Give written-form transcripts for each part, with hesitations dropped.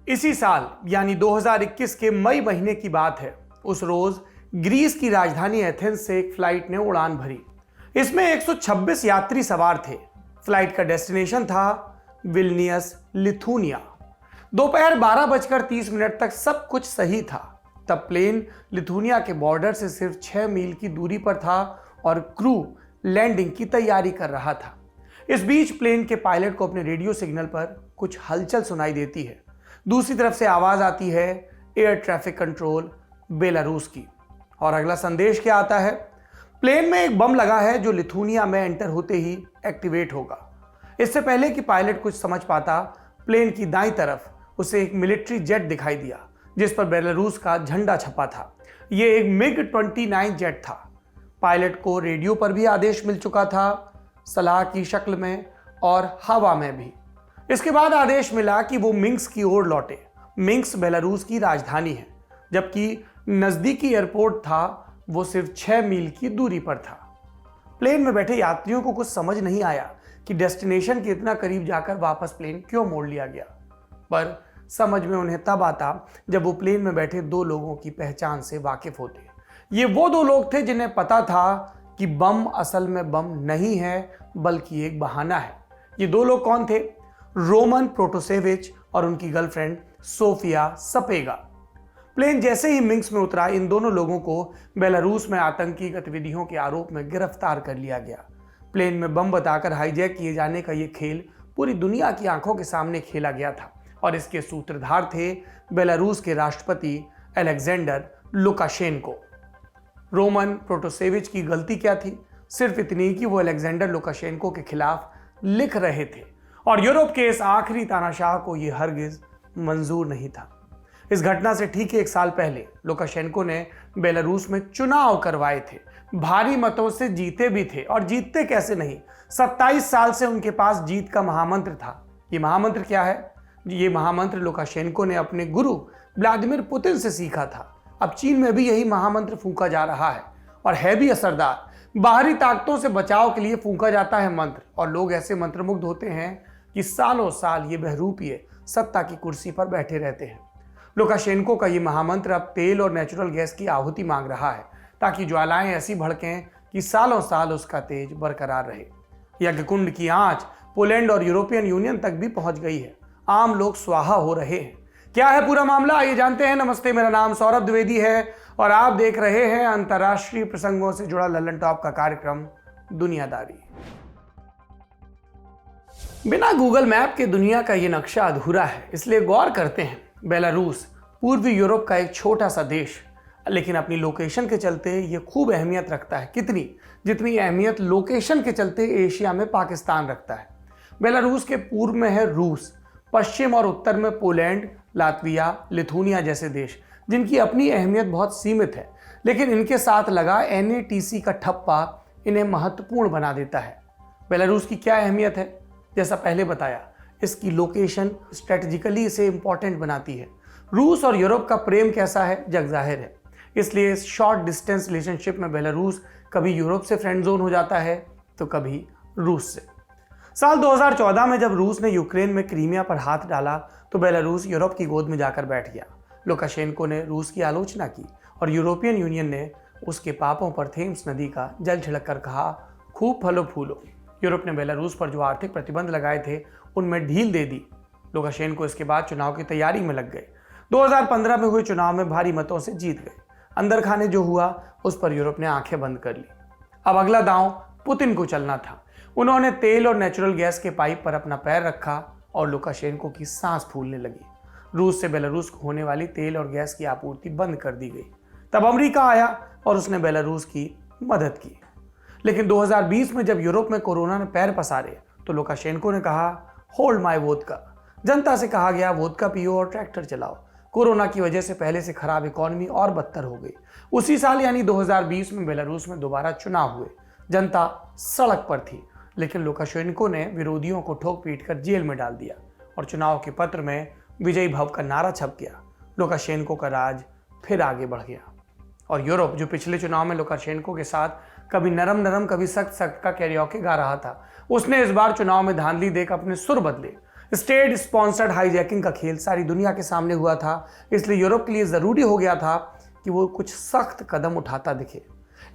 इसी साल यानी 2021 के मई महीने की बात है। उस रोज ग्रीस की राजधानी एथेंस से एक फ्लाइट ने उड़ान भरी। इसमें 126 यात्री सवार थे। फ्लाइट का डेस्टिनेशन था विल्नियस, लिथुनिया। दोपहर 12:30 तक सब कुछ सही था। तब प्लेन लिथुनिया के बॉर्डर से सिर्फ 6 मील की दूरी पर था और क्रू लैंडिंग की तैयारी कर रहा था। इस बीच प्लेन के पायलट को अपने रेडियो सिग्नल पर कुछ हलचल सुनाई देती है। दूसरी तरफ से आवाज आती है एयर ट्रैफिक कंट्रोल बेलारूस की। और अगला संदेश क्या आता है? प्लेन में एक बम लगा है जो लिथुनिया में एंटर होते ही एक्टिवेट होगा। इससे पहले कि पायलट कुछ समझ पाता, प्लेन की दाईं तरफ उसे एक मिलिट्री जेट दिखाई दिया जिस पर बेलारूस का झंडा छपा था। यह एक MiG-29 जेट था। पायलट को रेडियो पर भी आदेश मिल चुका था, सलाह की शक्ल में और हवा में भी। इसके बाद आदेश मिला कि वो मिन्स्क की ओर लौटे। मिन्स्क बेलारूस की राजधानी है, जबकि नजदीकी एयरपोर्ट था वो सिर्फ 6 मील की दूरी पर था। प्लेन में बैठे यात्रियों को कुछ समझ नहीं आया कि डेस्टिनेशन के इतना करीब जाकर वापस प्लेन क्यों मोड़ लिया गया, पर समझ में उन्हें तब आता जब वो प्लेन में बैठे 2 लोगों की पहचान से वाकिफ होते। ये वो 2 लोग थे जिन्हें पता था कि बम असल में बम नहीं है बल्कि एक बहाना है। ये 2 लोग कौन थे? रोमन प्रोटोसेविच और उनकी गर्लफ्रेंड सोफिया सपेगा। प्लेन जैसे ही मिन्स्क में उतरा, इन दोनों लोगों को बेलारूस में आतंकी गतिविधियों के आरोप में गिरफ्तार कर लिया गया। प्लेन में बम बताकर हाईजैक किए जाने का यह खेल पूरी दुनिया की आंखों के सामने खेला गया था और इसके सूत्रधार थे बेलारूस के राष्ट्रपति अलेक्जेंडर लुकाशेंको। रोमन प्रोटोसेविच की गलती क्या थी? सिर्फ इतनी कि वो अलेक्जेंडर लुकाशेंको के खिलाफ लिख रहे थे और यूरोप के इस आखिरी तानाशाह को यह हरगिज मंजूर नहीं था। इस घटना से ठीक 1 साल पहले लुकाशेंको ने बेलारूस में चुनाव करवाए थे। भारी मतों से जीते भी थे और जीतते कैसे नहीं। 27 साल से उनके पास जीत का महामंत्र था। ये महामंत्र क्या है? ये महामंत्र लुकाशेंको ने अपने गुरु व्लादिमीर पुतिन से सीखा था। अब चीन में भी यही महामंत्र फूंका जा रहा है और है भी असरदार। बाहरी ताकतों से बचाव के लिए फूंका जाता है मंत्र और लोग ऐसे मंत्रमुग्ध होते हैं कि सालों साल ये बहरूपिये सत्ता की कुर्सी पर बैठे रहते हैं। लुकाशेंको का ये महामंत्र अब तेल और नेचुरल गैस की आहुति मांग रहा है ताकि ज्वालाएं ऐसी भड़कें कि सालों साल उसका तेज बरकरार रहे। यज्ञकुंड की आंच पोलैंड और यूरोपियन यूनियन तक भी पहुंच गई है। आम लोग स्वाहा हो रहे हैं। क्या है पूरा मामला, आइए जानते हैं। नमस्ते, मेरा नाम सौरभ द्विवेदी है और आप देख रहे हैं अंतर्राष्ट्रीय प्रसंगों से जुड़ा लल्लन टॉप का कार्यक्रम दुनियादारी। बिना गूगल मैप के दुनिया का ये नक्शा अधूरा है, इसलिए गौर करते हैं। बेलारूस पूर्वी यूरोप का एक छोटा सा देश, लेकिन अपनी लोकेशन के चलते ये खूब अहमियत रखता है। कितनी? जितनी अहमियत लोकेशन के चलते एशिया में पाकिस्तान रखता है। बेलारूस के पूर्व में है रूस, पश्चिम और उत्तर में पोलैंड, लातविया, लिथुनिया जैसे देश, जिनकी अपनी अहमियत बहुत सीमित है, लेकिन इनके साथ लगा NATC का ठप्पा इन्हें महत्वपूर्ण बना देता है। बेलारूस की क्या अहमियत है? जैसा पहले बताया, इसकी लोकेशन स्ट्रेटेजिकली इसे इंपॉर्टेंट बनाती है। रूस और यूरोप का प्रेम कैसा है, जग जाहिर है। इसलिए इस शॉर्ट डिस्टेंस रिलेशनशिप में बेलारूस कभी यूरोप से फ्रेंड जोन हो जाता है तो कभी रूस से। साल 2014 में जब रूस ने यूक्रेन में क्रीमिया पर हाथ डाला तो बेलारूस यूरोप की गोद में जाकर बैठ गया। लुकाशेंको ने रूस की आलोचना की और यूरोपियन यूनियन ने उसके पापों पर थेम्स नदी का जल छिड़क कर कहा, खूब फलो फूलो। यूरोप ने बेलारूस पर जो आर्थिक प्रतिबंध लगाए थे उनमें ढील दे दी। लुकाशेंको इसके बाद चुनाव की तैयारी में लग गए। 2015 में हुए चुनाव में भारी मतों से जीत गए। अंदर खाने जो हुआ उस पर यूरोप ने आंखें बंद कर ली। अब अगला दांव पुतिन को चलना था। उन्होंने तेल और नेचुरल गैस के पाइप पर अपना पैर रखा और लुकाशेंको की सांस फूलने लगी। रूस से बेलारूस को होने वाली तेल और गैस की आपूर्ति बंद कर दी गई। तब अमेरिका आया और उसने बेलारूस की मदद की। लेकिन 2020 में जब यूरोप में कोरोना ने पैर पसारे तो लुकाशेंको ने कहा, होल्ड माय वोदका। जनता से कहा गया, वोदका पियो और ट्रैक्टर चलाओ। कोरोना की वजह से पहले से खराब इकॉनमी और बदतर हो गई। उसी साल यानी 2020 में बेलारूस में दोबारा चुनाव हुए। जनता सड़क पर थी, लेकिन लुकाशेंको ने विरोधियों को ठोक पीट कर जेल में डाल दिया और चुनाव के पत्र में विजयी भव का नारा छप गया। लुकाशेंको का राज फिर आगे बढ़ गया और यूरोप, जो पिछले चुनाव में लुकाशेंको के साथ कभी नरम नरम कभी सख्त सख्त का कैरियोके गा रहा था, उसने इस बार चुनाव में धांधली देकर अपने सुर बदले। स्टेट स्पॉन्सर्ड हाईजैकिंग का खेल सारी दुनिया के सामने हुआ था, इसलिए यूरोप के लिए जरूरी हो गया था कि वो कुछ सख्त कदम उठाता दिखे।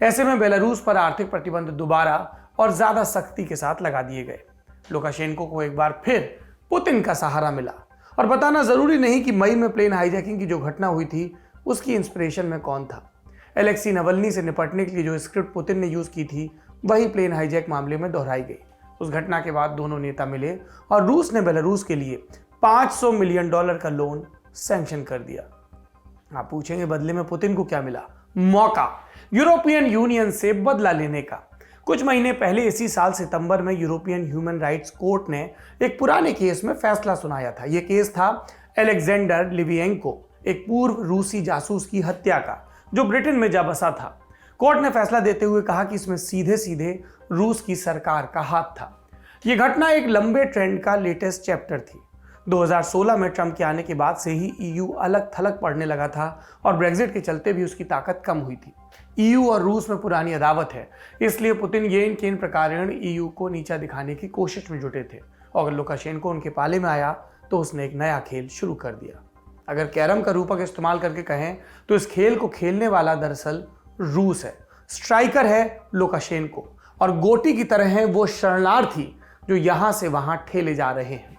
ऐसे में बेलारूस पर आर्थिक प्रतिबंध दोबारा और ज्यादा सख्ती के साथ लगा दिए गए। लुकाशेंको को एक बार फिर पुतिन का सहारा मिला, और बताना जरूरी नहीं कि मई में प्लेन हाईजैकिंग की जो घटना हुई थी उसकी इंस्पिरेशन में कौन था। एलेक्सी नवल्नी से निपटने के लिए जो स्क्रिप्ट पुतिन ने यूज की थी वही प्लेन हाईजैक मामले में दोहराई गई। उस घटना के बाद दोनों नेता मिले और रूस ने बेलारूस के लिए $500 मिलियन का लोन सैंक्शन कर दिया। आप पूछेंगे बदले में पुतिन को क्या मिला? मौका यूरोपियन यूनियन से बदला लेने का। कुछ महीने पहले इसी साल सितंबर में यूरोपियन ह्यूमन राइट्स कोर्ट ने एक पुराने केस में फैसला सुनाया था। यह केस था अलेक्जेंडर लिवियेंको, एक पूर्व रूसी जासूस की हत्या का, जो ब्रिटेन में जा बसा था। कोर्ट ने फैसला देते हुए कहा कि इसमें सीधे सीधे रूस की सरकार का हाथ था। यह घटना एक लंबे ट्रेंड का लेटेस्ट चैप्टर थी। 2016 में ट्रंप के आने के बाद से ही ईयू अलग थलग पड़ने लगा था और ब्रेग्जिट के चलते भी उसकी ताकत कम हुई थी। ईयू और रूस में पुरानी अदावत है, इसलिए पुतिन ये इन प्रकारेण ईयू को नीचा दिखाने की कोशिश में जुटे थे। और अगर लुकाशेंको उनके पाले में आया तो उसने एक नया खेल शुरू कर दिया। अगर कैरम का रूपक इस्तेमाल करके कहें तो इस खेल को खेलने वाला दरअसल रूस है। स्ट्राइकर है लुकाशेंको और गोटी की तरह हैं वो शरणार्थी जो यहां से वहां ठेले जा रहे हैं।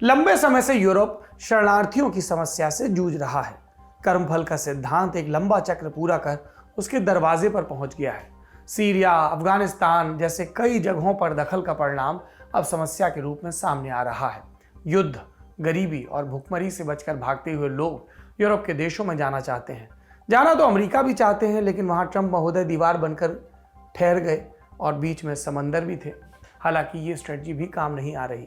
लंबे समय से यूरोप शरणार्थियों की समस्या से जूझ रहा है। कर्मफल का सिद्धांत एक लंबा चक्र पूरा कर उसके दरवाजे पर पहुंच गया है। सीरिया, अफगानिस्तान जैसे कई जगहों पर दखल का परिणाम अब समस्या के रूप में सामने आ रहा है। युद्ध, गरीबी और भुखमरी से बचकर भागते हुए लोग यूरोप के देशों में जाना चाहते हैं। जाना तो अमेरिका भी चाहते हैं, लेकिन वहां ट्रंप महोदय दीवार बनकर ठहर गए और बीच में समंदर भी थे। हालांकि ये स्ट्रेटजी भी काम नहीं आ रही,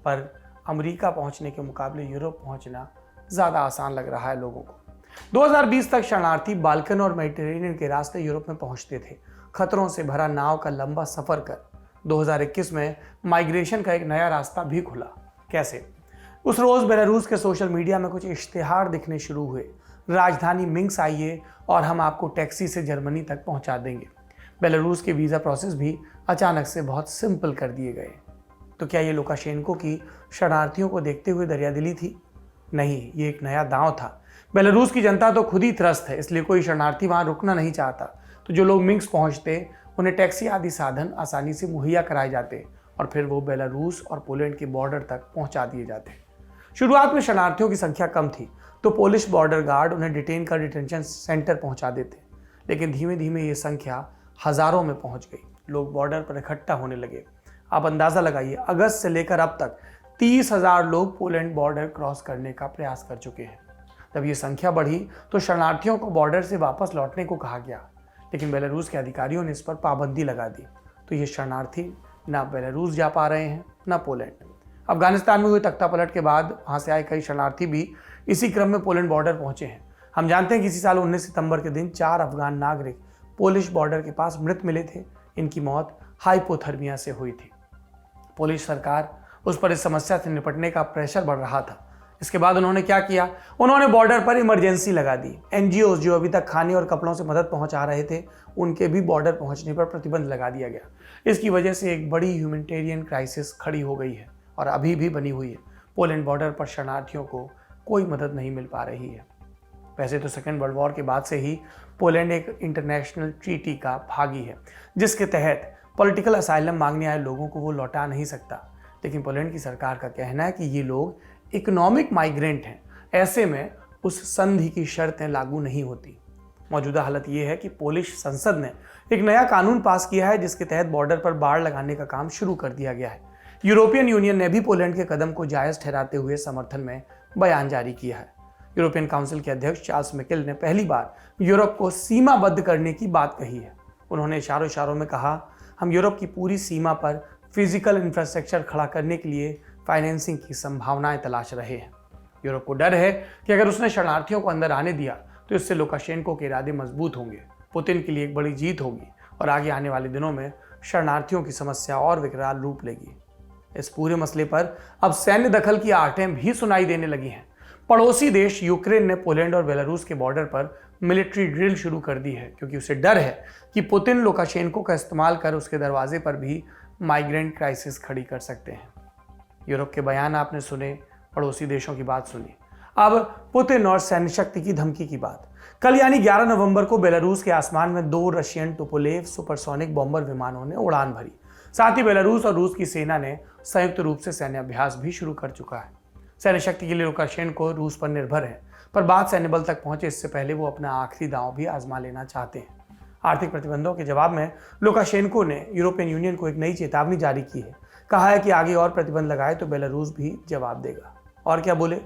पर अमेरिका पहुंचने के मुकाबले यूरोप पहुंचना ज़्यादा आसान लग रहा है लोगों को। 2020 तक शरणार्थी बाल्कन और मेडिटेरेनियन के रास्ते यूरोप में पहुंचते थे, खतरों से भरा नाव का लंबा सफर कर। 2021 में माइग्रेशन का एक नया रास्ता भी खुला। कैसे? उस रोज बेलारूस के सोशल मीडिया में कुछ इश्तिहार दिखने शुरू हुए। राजधानी मिन्स्क आइए और हम आपको टैक्सी से जर्मनी तक पहुंचा देंगे। बेलारूस के वीज़ा प्रोसेस भी अचानक से बहुत सिंपल कर दिए गए। तो क्या ये लुकाशेंको की शरणार्थियों को देखते हुए दरियादिली थी? नहीं, ये एक नया दांव था। बेलारूस की जनता तो खुद ही त्रस्त है, इसलिए कोई शरणार्थी वहां रुकना नहीं चाहता। तो जो लोग मिन्स्क पहुंचते उन्हें टैक्सी आदि साधन आसानी से मुहैया कराए जाते और फिर वो बेलारूस और पोलैंड के बॉर्डर तक पहुंचा दिए जाते। शुरुआत में शरणार्थियों की संख्या कम थी, तो पोलिश बॉर्डर गार्ड उन्हें डिटेन कर डिटेंशन सेंटर पहुंचा देते, लेकिन धीमे धीमे ये संख्या हजारों में पहुंच गई। लोग बॉर्डर पर इकट्ठा होने लगे। आप अंदाजा लगाइए, अगस्त से लेकर अब तक 30,000 लोग पोलैंड बॉर्डर क्रॉस करने का प्रयास कर चुके हैं। जब ये संख्या बढ़ी तो शरणार्थियों को बॉर्डर से वापस लौटने को कहा गया, लेकिन बेलारूस के अधिकारियों ने इस पर पाबंदी लगा दी। तो ये शरणार्थी ना बेलारूस जा पा रहे हैं ना पोलैंड। अफगानिस्तान में हुए तख्तापलट के बाद वहां से आए कई शरणार्थी भी इसी क्रम में पोलैंड बॉर्डर पहुंचे हैं। हम जानते हैं कि इसी साल 19 सितंबर के दिन 4 अफगान नागरिक पोलिश बॉर्डर के पास मृत मिले थे। इनकी मौत हाइपोथर्मिया से हुई थी। पोलिश सरकार उस पर इस समस्या से निपटने का प्रेशर बढ़ रहा था। इसके बाद उन्होंने क्या किया? उन्होंने बॉर्डर पर इमरजेंसी लगा दी। एनजीओ जो अभी तक खाने और कपड़ों से मदद पहुंचा रहे थे, उनके भी बॉर्डर पहुंचने पर प्रतिबंध लगा दिया गया। इसकी वजह से एक बड़ी ह्यूमैनिटेरियन क्राइसिस खड़ी हो गई है और अभी भी बनी हुई है। पोलैंड बॉर्डर पर शरणार्थियों को कोई मदद नहीं मिल पा रही है। वैसे तो सेकेंड वर्ल्ड वॉर के बाद से ही पोलैंड एक इंटरनेशनल ट्रीटी का भागी है, जिसके तहत पॉलिटिकल असाइलम मांगने आए लोगों को वो लौटा नहीं सकता। लेकिन पोलैंड की सरकार का कहना है कि ये लोग इकोनॉमिक माइग्रेंट हैं, ऐसे में उस संधि की शर्तें लागू नहीं होती। मौजूदा हालत ये है कि पोलिश संसद ने एक नया कानून पास किया है, जिसके तहत बॉर्डर पर बाड़ लगाने का काम शुरू कर दिया गया है। यूरोपियन यूनियन ने भी पोलैंड के कदम को जायज ठहराते हुए समर्थन में बयान जारी किया है। यूरोपियन काउंसिल के अध्यक्ष चार्ल्स मिकेल ने पहली बार यूरोप को सीमाबद्ध करने की बात कही है। उन्होंने इशारों में कहा, हम यूरोप की पूरी सीमा पर फिजिकल इंफ्रास्ट्रक्चर खड़ा करने के लिए फाइनेंसिंग की संभावनाएं तलाश रहे हैं। यूरोप को डर है कि अगर उसने शरणार्थियों को अंदर आने दिया तो इससे लुकाशेंको के इरादे मजबूत होंगे, पुतिन के लिए एक बड़ी जीत होगी और आगे आने वाले दिनों में शरणार्थियों की समस्या और विकराल रूप लेगी। इस पूरे मसले पर अब सैन्य दखल की आहटें भी सुनाई देने लगी हैं। पड़ोसी देश यूक्रेन ने पोलैंड और बेलारूस के बॉर्डर पर मिलिट्री ड्रिल शुरू कर दी है, क्योंकि उसे डर है कि पुतिन लुकाशेंको का इस्तेमाल कर उसके दरवाजे पर भी माइग्रेंट क्राइसिस खड़ी कर सकते हैं। यूरोप के बयान आपने सुने, पड़ोसी देशों की बात सुनी। अब पुतिन और सैन्य शक्ति की धमकी की बात। कल यानी 11 नवंबर को बेलारूस के आसमान में 2 रशियन टुपोलेव सुपरसोनिक बॉम्बर विमानों ने उड़ान भरी। साथ ही बेलारूस और रूस की सेना ने संयुक्त रूप से सैन्य अभ्यास भी शुरू कर चुका है। सैन्य शक्ति के लिए लुकाशेंको रूस पर निर्भर है, पर बात सैन्य बल तक पहुंचे इससे पहले वो अपना आखिरी दांव भी आजमा लेना चाहते हैं। आर्थिक प्रतिबंधों के जवाब में लुकाशेंको ने यूरोपियन यूनियन को एक नई चेतावनी जारी की है। कहा है कि आगे और प्रतिबंध लगाए तो बेलारूस भी जवाब देगा। और क्या बोले,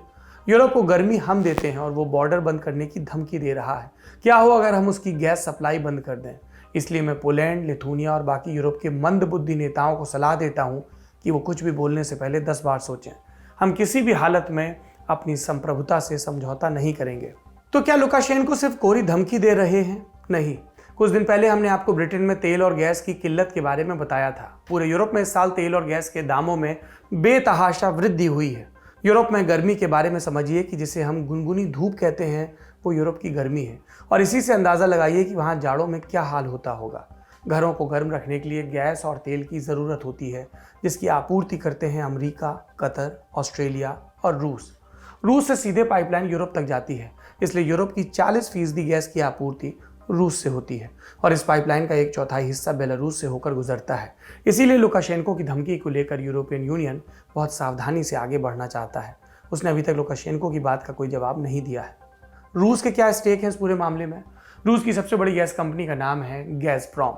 यूरोप को गर्मी हम देते हैं और वो बॉर्डर बंद करने की धमकी दे रहा है। क्या हो अगर हम उसकी गैस सप्लाई बंद कर दें? इसलिए मैं पोलैंड, लिथुनिया और बाकी यूरोप के मंदबुद्धि नेताओं को सलाह देता हूं कि वो कुछ भी बोलने से पहले 10 बार सोचें। हम किसी भी हालत में अपनी संप्रभुता से समझौता नहीं करेंगे। तो क्या लुकाशेंको सिर्फ कोरी धमकी दे रहे हैं? नहीं। कुछ दिन पहले हमने आपको ब्रिटेन में तेल और गैस की किल्लत के बारे में बताया था। पूरे यूरोप में इस साल तेल और गैस के दामों में बेतहाशा वृद्धि हुई है। यूरोप में गर्मी के बारे में समझिए कि जिसे हम गुनगुनी धूप कहते हैं वो यूरोप की गर्मी है, और इसी से अंदाज़ा लगाइए कि वहाँ जाड़ों में क्या हाल होता होगा। घरों को गर्म रखने के लिए गैस और तेल की ज़रूरत होती है, जिसकी आपूर्ति करते हैं अमेरिका, कतर, ऑस्ट्रेलिया और रूस। रूस से सीधे पाइपलाइन यूरोप तक जाती है, इसलिए यूरोप की 40% गैस की आपूर्ति रूस से होती है और इस पाइपलाइन का 1/4 हिस्सा बेलारूस से होकर गुजरता है। इसीलिए लुकाशेंको की धमकी को लेकर यूरोपियन यूनियन बहुत सावधानी से आगे बढ़ना चाहता है। उसने अभी तक लुकाशेंको की बात का कोई जवाब नहीं दिया है। रूस के क्या स्टेक है इस पूरे मामले में? रूस की सबसे बड़ी गैस कंपनी का नाम है गैज़प्रोम।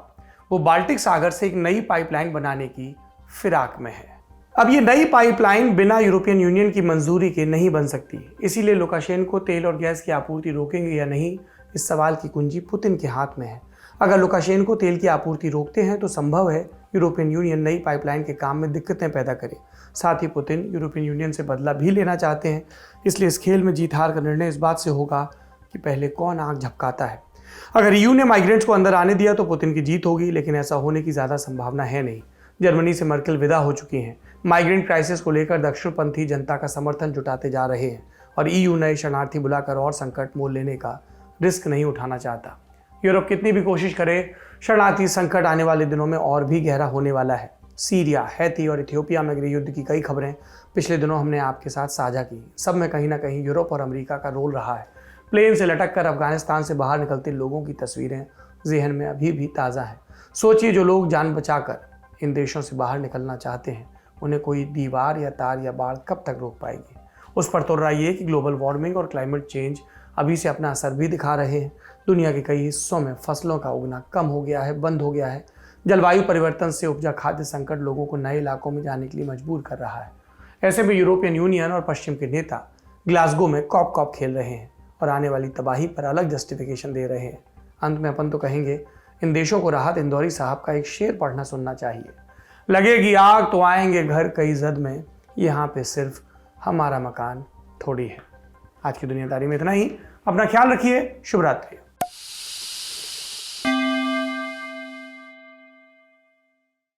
वो बाल्टिक सागर से एक नई पाइपलाइन बनाने की फिराक में है। अब ये नई पाइपलाइन बिना यूरोपियन यूनियन की मंजूरी के नहीं बन सकती। इसीलिए लुकाशेंको तेल और गैस की आपूर्ति रोकेंगे या नहीं, इस सवाल की कुंजी पुतिन के हाथ में है। अगर लुकाशेंको तेल की आपूर्ति रोकते हैं तो संभव है यूरोपियन यूनियन नई पाइपलाइन के काम में दिक्कतें पैदा करे। साथ ही पुतिन यूरोपियन यूनियन से बदला भी लेना चाहते हैं, इसलिए इस खेल में जीत हार का निर्णय इस बात से होगा कि पहले कौन आंख झपकाता है। अगर ईयू ने माइग्रेंट्स को अंदर आने दिया तो पुतिन की जीत होगी, लेकिन ऐसा होने की ज़्यादा संभावना है नहीं। जर्मनी से मर्केल विदा हो चुकी हैं। माइग्रेंट क्राइसिस को लेकर दक्षिणपंथी जनता का समर्थन जुटाते जा रहे हैं और ईयू नए शरणार्थी बुलाकर और संकट मोल लेने का रिस्क नहीं उठाना चाहता। यूरोप कितनी भी कोशिश करे, शरणार्थी संकट आने वाले दिनों में और भी गहरा होने वाला है। सीरिया, हैती और इथियोपिया में गृह युद्ध की कई खबरें पिछले दिनों हमने आपके साथ साझा की। सब में कहीं ना कहीं यूरोप और अमेरिका का रोल रहा है। प्लेन से लटक कर अफगानिस्तान से बाहर निकलते लोगों की तस्वीरें जहन में अभी भी ताज़ा है। सोचिए, जो लोग जान बचाकर इन देशों से बाहर निकलना चाहते हैं, उन्हें कोई दीवार या तार या बाढ़ कब तक रोक पाएगी? उस पर तो रहा कि ग्लोबल वार्मिंग और क्लाइमेट चेंज अभी से अपना असर भी दिखा रहे हैं। दुनिया के कई हिस्सों में फसलों का उगना कम हो गया है, बंद हो गया है। जलवायु परिवर्तन से उपजा खाद्य संकट लोगों को नए इलाकों में जाने के लिए मजबूर कर रहा है। ऐसे में यूरोपियन यूनियन और पश्चिम के नेता ग्लासगो में कॉप खेल रहे हैं और आने वाली तबाही पर अलग जस्टिफिकेशन दे रहे हैं। अंत में अपन तो कहेंगे, इन देशों को राहत इंदौरी साहब का एक शेर पढ़ना सुनना चाहिए। लगेगी आग तो आएंगे घर कई जद में, यहाँ पे सिर्फ हमारा मकान थोड़ी है। आज की दुनियादारी में इतना ही। अपना ख्याल रखिए। शुभ रात्रि।